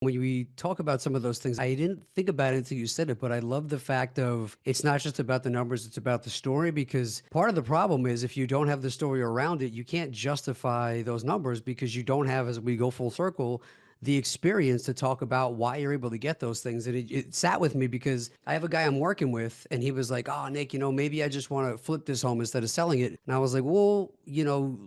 When we talk about some of those things, I didn't think about it until you said it, but I love the fact of it's not just about the numbers, it's about the story. Because part of the problem is if you don't have the story around it, you can't justify those numbers because you don't have, as we go full circle, the experience to talk about why you're able to get those things. And it sat with me because I have a guy I'm working with, and he was like, "Oh, Nick, maybe I just want to flip this home instead of selling it." And I was like, "Well,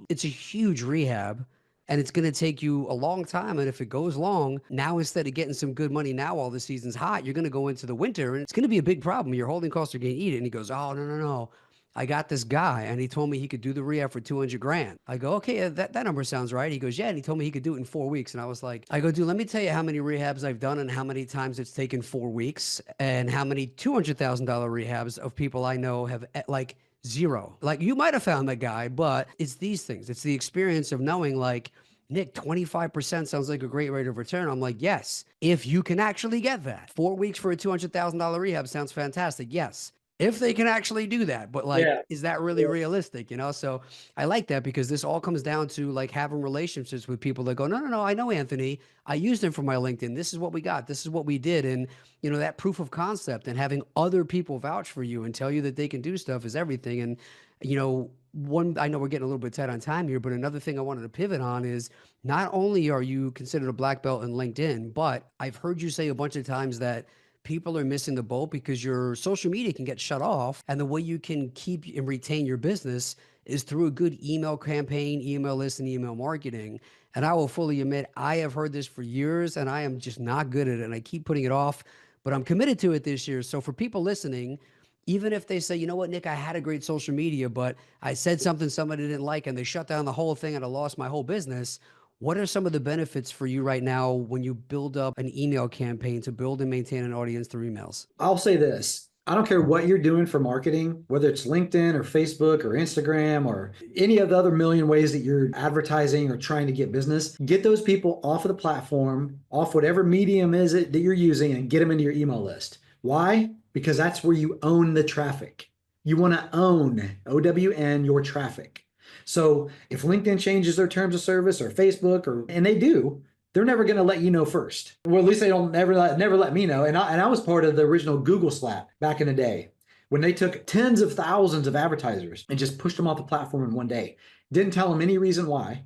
it's a huge rehab and it's going to take you a long time. And if it goes long, now instead of getting some good money now while the season's hot, you're going to go into the winter and it's going to be a big problem. Your holding costs are going to eat it." And he goes, "Oh, no, no, no. I got this guy and he told me he could do the rehab for 200 grand." I go, "Okay, that number sounds right." He goes, "Yeah." And he told me he could do it in 4 weeks. And I was like, I go, "Dude, let me tell you how many rehabs I've done and how many times it's taken 4 weeks and how many $200,000 rehabs of people I know have like zero. Like you might have found that guy, but it's these things. It's the experience of knowing like, Nick, 25% sounds like a great rate of return. I'm like, yes, if you can actually get that. 4 weeks for a $200,000 rehab sounds fantastic. Yes, if they can actually do that. But like, Yeah. is that really realistic? So I like that because this all comes down to like having relationships with people that go, no, no, no, I know Anthony. I used him for my LinkedIn. This is what we got. This is what we did. And, that proof of concept and having other people vouch for you and tell you that they can do stuff is everything. And, I know we're getting a little bit tight on time here, but another thing I wanted to pivot on is not only are you considered a black belt in LinkedIn, but I've heard you say a bunch of times that people are missing the boat because your social media can get shut off. And the way you can keep and retain your business is through a good email campaign, email list, and email marketing. And I will fully admit, I have heard this for years and I am just not good at it. And I keep putting it off, but I'm committed to it this year. So for people listening, even if they say, you know what, Nick, I had a great social media, but I said something somebody didn't like and they shut down the whole thing and I lost my whole business. What are some of the benefits for you right now when you build up an email campaign to build and maintain an audience through emails? I'll say this. I don't care what you're doing for marketing, whether it's LinkedIn or Facebook or Instagram or any of the other million ways that you're advertising or trying to get business, get those people off of the platform, off whatever medium is it that you're using and get them into your email list. Why? Because that's where you own the traffic. You want to own, OWN, your traffic. So if LinkedIn changes their terms of service or Facebook, and they do, they're never going to let you know first. Well, at least they don't never let me know. And I was part of the original Google slap back in the day when they took tens of thousands of advertisers and just pushed them off the platform in one day. Didn't tell them any reason why.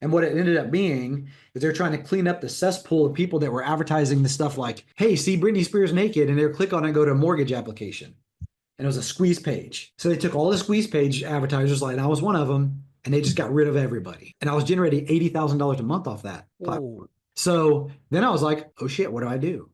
And what it ended up being is they're trying to clean up the cesspool of people that were advertising the stuff like, "Hey, see Britney Spears naked," and they'll click on it and go to a mortgage application. And it was a squeeze page. So they took all the squeeze page advertisers, like I was one of them, and they just got rid of everybody. And I was generating $80,000 a month off that Oh, platform. So then I was like, oh shit, what do I do?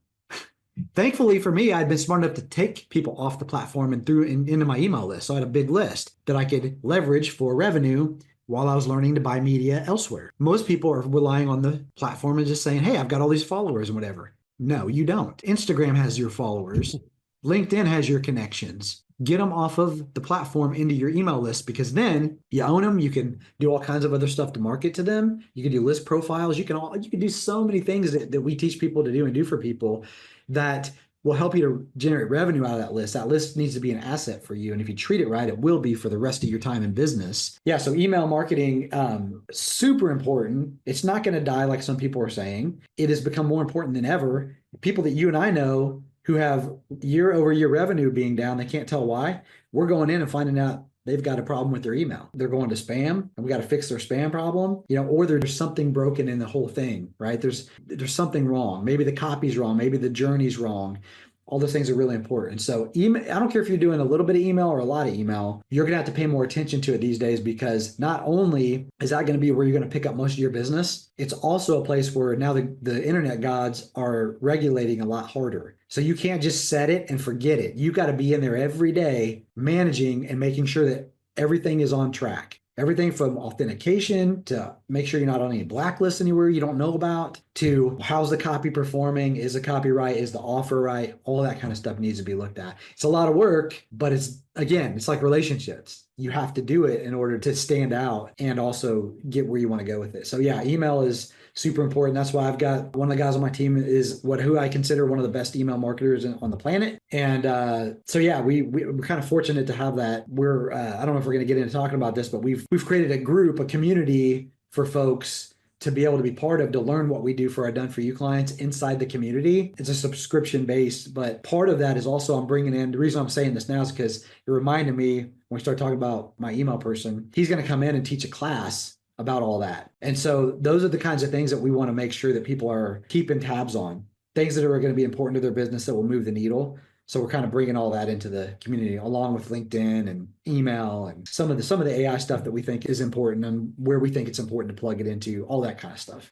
Thankfully for me, I'd been smart enough to take people off the platform and into my email list. So I had a big list that I could leverage for revenue while I was learning to buy media elsewhere. Most people are relying on the platform and just saying, hey, I've got all these followers and whatever. No, you don't. Instagram has your followers. LinkedIn has your connections. Get them off of the platform into your email list because then you own them. You can do all kinds of other stuff to market to them. You can do list profiles. You can do so many things that we teach people to do and do for people that will help you to generate revenue out of that list. That list needs to be an asset for you. And if you treat it right, it will be for the rest of your time in business. Yeah. So email marketing, super important. It's not going to die like some people are saying. It has become more important than ever. People that you and I know who have year over year revenue being down, they can't tell why. We're going in and finding out they've got a problem with their email. They're going to spam and we got to fix their spam problem, or there's something broken in the whole thing, right? There's something wrong. Maybe the copy's wrong. Maybe the journey's wrong. All those things are really important. So email, I don't care if you're doing a little bit of email or a lot of email, you're going to have to pay more attention to it these days because not only is that going to be where you're going to pick up most of your business, it's also a place where now the internet gods are regulating a lot harder. So you can't just set it and forget it. You got to be in there every day managing and making sure that everything is on track. Everything from authentication to make sure you're not on any blacklists anywhere you don't know about to how's the copy performing? Is the copy right? Is the offer right? All that kind of stuff needs to be looked at. It's a lot of work, but it's like relationships. You have to do it in order to stand out and also get where you want to go with it. So yeah, email is super important. That's why I've got one of the guys on my team is who I consider one of the best email marketers on the planet. And so yeah, we're kind of fortunate to have that. I don't know if we're going to get into talking about this, but we've created a group, a community for folks to be able to be part of, to learn what we do for our Done For You clients inside the community. It's a subscription based, but part of that is also I'm bringing in, the reason I'm saying this now is because it reminded me when we start talking about my email person, he's going to come in and teach a class about all that. And so those are the kinds of things that we want to make sure that people are keeping tabs on, things that are going to be important to their business that will move the needle. So we're kind of bringing all that into the community, along with LinkedIn and email and some of the AI stuff that we think is important and where we think it's important to plug it into, all that kind of stuff.